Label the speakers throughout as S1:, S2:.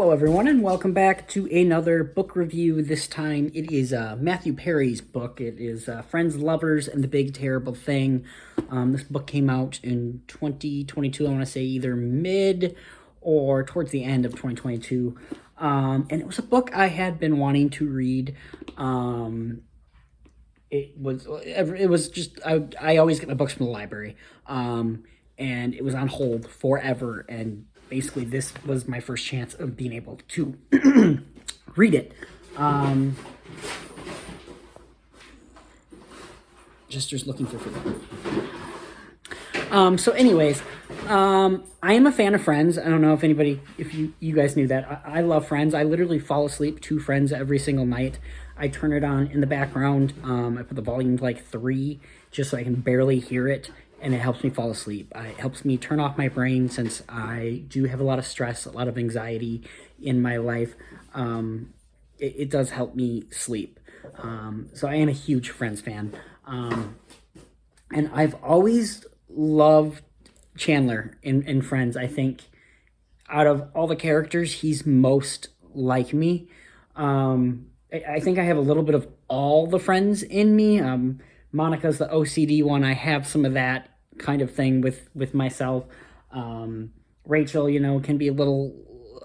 S1: Hello, everyone, and welcome back to another book review. This time it is Matthew Perry's book. It is Friends, Lovers, and the Big Terrible Thing. This book came out in 2022, I want to say either mid or towards the end of 2022. And it was a book I had been wanting to read. It was just, I always get my books from the library. And it was on hold forever, and basically this was my first chance of being able to read it. Just looking for food. So anyways, I am a fan of Friends. I don't know if you guys knew that. I love Friends. I literally fall asleep to Friends every single night. I turn it on in the background. I put the volume to like 3 just so I can barely hear it, and it helps me fall asleep. It helps me turn off my brain since I do have a lot of stress, a lot of anxiety in my life. It does help me sleep. So I am a huge Friends fan. And I've always loved Chandler in Friends. I think out of all the characters, he's most like me. I think I have a little bit of all the Friends in me. Monica's the OCD one. I have some of that kind of thing with myself. Rachel, can be a little,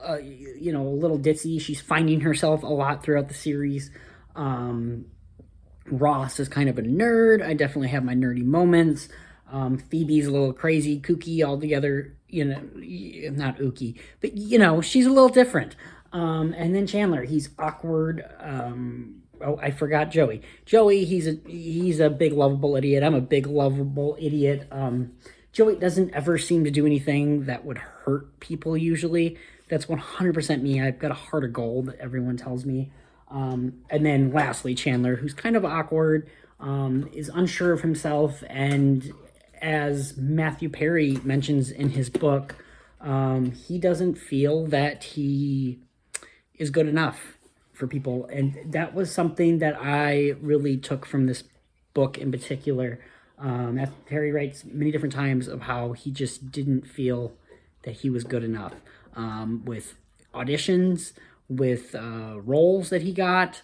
S1: a little ditzy. She's finding herself a lot throughout the series. Ross is kind of a nerd. I definitely have my nerdy moments. Phoebe's a little crazy, kooky altogether, not ooky, but she's a little different. And then Chandler, he's awkward. I forgot Joey. Joey, he's a big lovable idiot. I'm a big lovable idiot. Joey doesn't ever seem to do anything that would hurt people usually. That's 100% me. I've got a heart of gold, everyone tells me. And then lastly, Chandler, who's kind of awkward, is unsure of himself, and as Matthew Perry mentions in his book, he doesn't feel that he is good enough for people. And that was something that I really took from this book in particular. Matthew Perry writes many different times of how he just didn't feel that he was good enough with auditions, with roles that he got,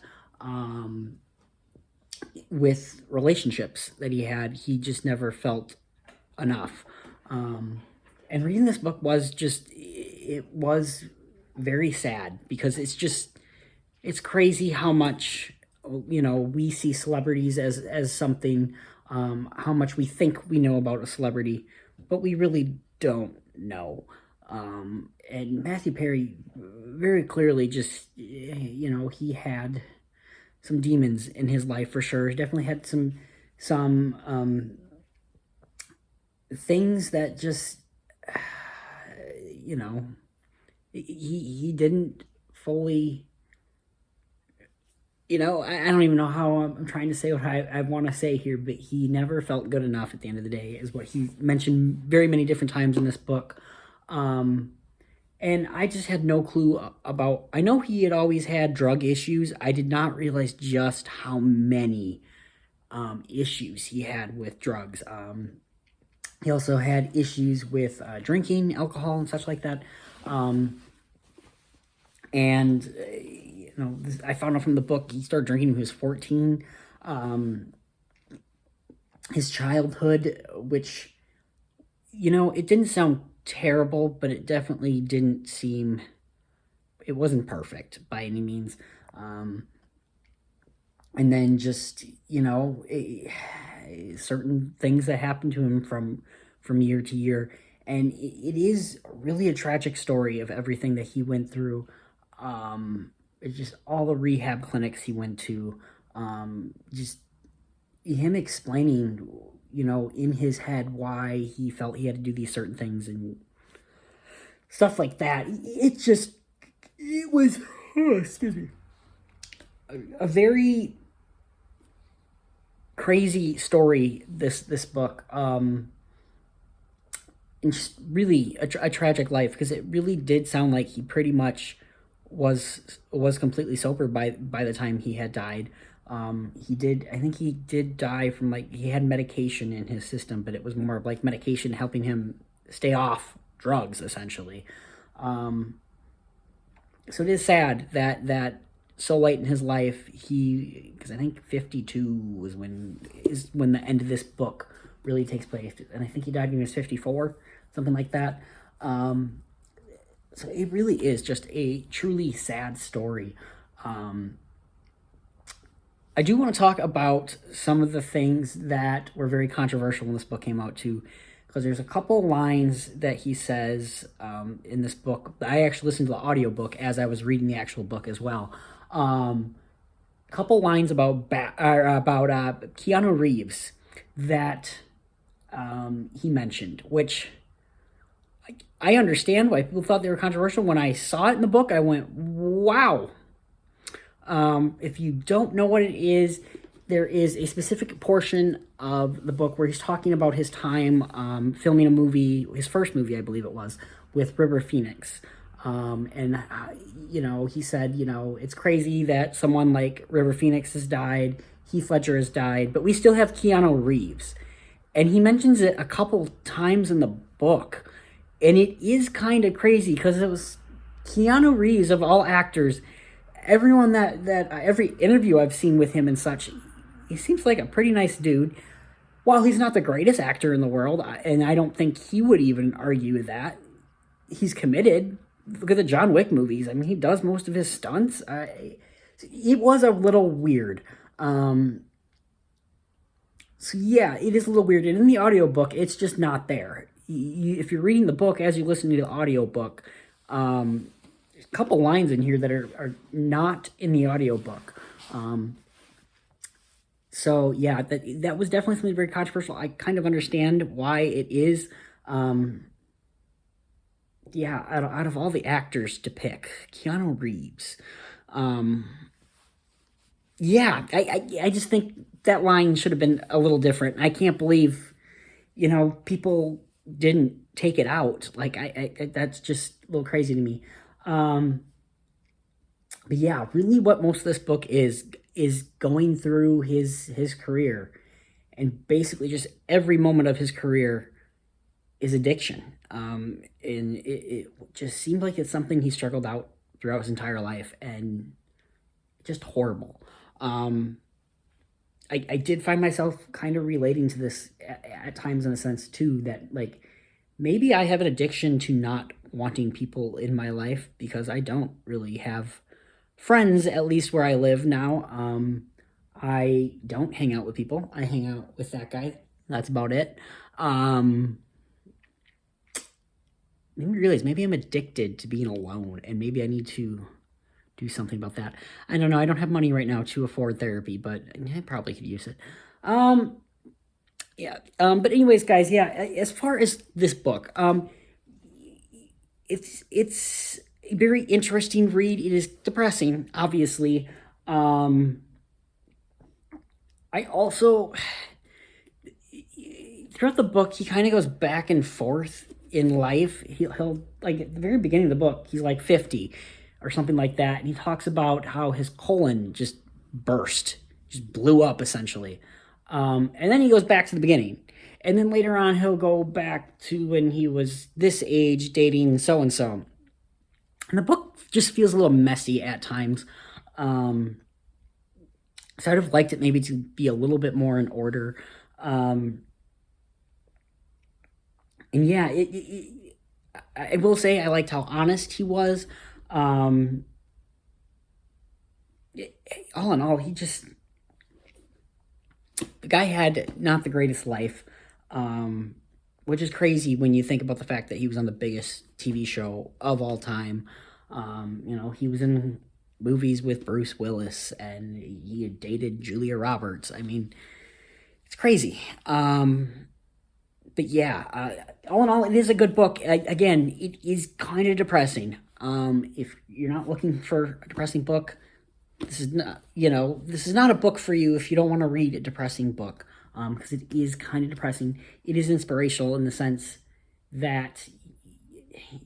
S1: with relationships that he had. He just never felt enough. And reading this book it was very sad, because it's crazy how much, we see celebrities as something, how much we think we know about a celebrity, but we really don't know. And Matthew Perry very clearly just, he had some demons in his life for sure. He definitely had some things that just, he didn't fully, I don't even know how I'm trying to say what I want to say here, but he never felt good enough at the end of the day, is what he mentioned very many different times in this book. And I just had no clue about, I know he had always had drug issues. I did not realize just how many issues he had with drugs. He also had issues with drinking alcohol and such like that. I found out from the book he started drinking when he was 14. His childhood, which, it didn't sound terrible, but it definitely didn't seem, it wasn't perfect by any means. And then just, certain things that happened to him from year to year. And it is really a tragic story of everything that he went through. It's just all the rehab clinics he went to, just him explaining, in his head why he felt he had to do these certain things and stuff like that. It was, excuse me, a very crazy story, this book. And just really a tragic life, because it really did sound like he pretty much was completely sober by the time he had died. I think he did die from, he had medication in his system, but it was more of medication helping him stay off drugs, essentially. So it is sad that so late in his life, because I think 52 was when the end of this book really takes place, and I think he died when he was 54, something like that. So it really is just a truly sad story. I do want to talk about some of the things that were very controversial when this book came out too, because there's a couple lines that he says in this book. I actually listened to the audiobook as I was reading the actual book as well. Couple lines about Keanu Reeves that he mentioned, which I understand why people thought they were controversial. When I saw it in the book, I went, wow. If you don't know what it is, there is a specific portion of the book where he's talking about his time filming a movie, his first movie, I believe it was, with River Phoenix. He said, it's crazy that someone like River Phoenix has died, Heath Ledger has died, but we still have Keanu Reeves. And he mentions it a couple times in the book. And it is kind of crazy because it was Keanu Reeves, of all actors, everyone that every interview I've seen with him and such, he seems like a pretty nice dude. While he's not the greatest actor in the world, and I don't think he would even argue that, he's committed. Look at the John Wick movies. I mean, he does most of his stunts. It was a little weird. So yeah, it is a little weird. And in the audiobook, it's just not there. If you're reading the book as you listen to the audiobook, there's a couple lines in here that are not in the audiobook. So yeah, that was definitely something very controversial. I kind of understand why it is. Yeah, out of all the actors to pick, Keanu Reeves. Yeah, I just think that line should have been a little different. I can't believe, people didn't take it out. Like I that's just a little crazy to me. But yeah, really, what most of this book is going through his career, and basically just every moment of his career is addiction. And it just seemed like it's something he struggled out throughout his entire life, and just horrible. I did find myself kind of relating to this at times in a sense too, that like maybe I have an addiction to not wanting people in my life because I don't really have friends, at least where I live now. I don't hang out with people. I hang out with that guy. That's about it. Made me realize maybe I'm addicted to being alone, and maybe I need to do something about that. I don't know. I don't have money right now to afford therapy, but I probably could use it. Yeah. But anyways, guys, yeah. As far as this book, it's a very interesting read. It is depressing, obviously. I also throughout the book he kind of goes back and forth in life. He'll like at the very beginning of the book, he's like 50 or something like that, and he talks about how his colon just burst, just blew up essentially. And then he goes back to the beginning. And then later on, he'll go back to when he was this age dating so and so. And the book just feels a little messy at times. So I'd have liked it maybe to be a little bit more in order. And yeah, I will say I liked how honest he was. All in all, the guy had not the greatest life, which is crazy when you think about the fact that he was on the biggest TV show of all time. He was in movies with Bruce Willis, and he had dated Julia Roberts. I mean, it's crazy. But yeah, all in all, it is a good book. Again, it is kind of depressing. If you're not looking for a depressing book, this is not a book for you if you don't want to read a depressing book, because it is kind of depressing. It is inspirational in the sense that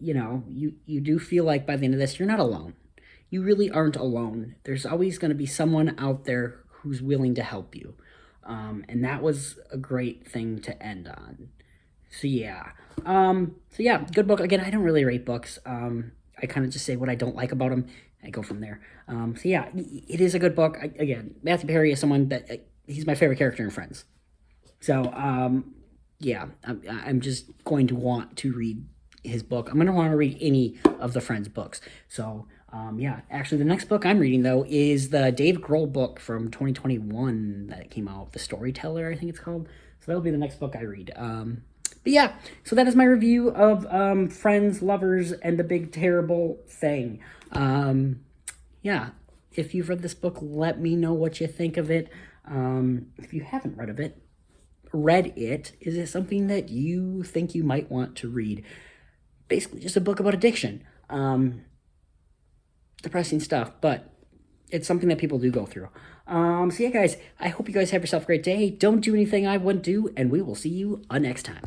S1: you do feel like by the end of this you're not alone. You really aren't alone. There's always going to be someone out there who's willing to help you, and that was a great thing to end on. So yeah, good book. Again, I don't really rate books. I kind of just say what I don't like about him. I go from there. So yeah, it is a good book. Again, Matthew Perry is someone that he's my favorite character in Friends. So yeah, I'm just going to want to read his book. I'm going to want to read any of the Friends books. So yeah, actually, the next book I'm reading though is the Dave Grohl book from 2021 that came out, The Storyteller, I think it's called. So that'll be the next book I read. But yeah, so that is my review of Friends, Lovers, and the Big Terrible Thing. Yeah, if you've read this book, let me know what you think of it. If you haven't read it, is it something that you think you might want to read? Basically, just a book about addiction. Depressing stuff, but it's something that people do go through. So yeah, guys, I hope you guys have yourself a great day. Don't do anything I wouldn't do, and we will see you next time.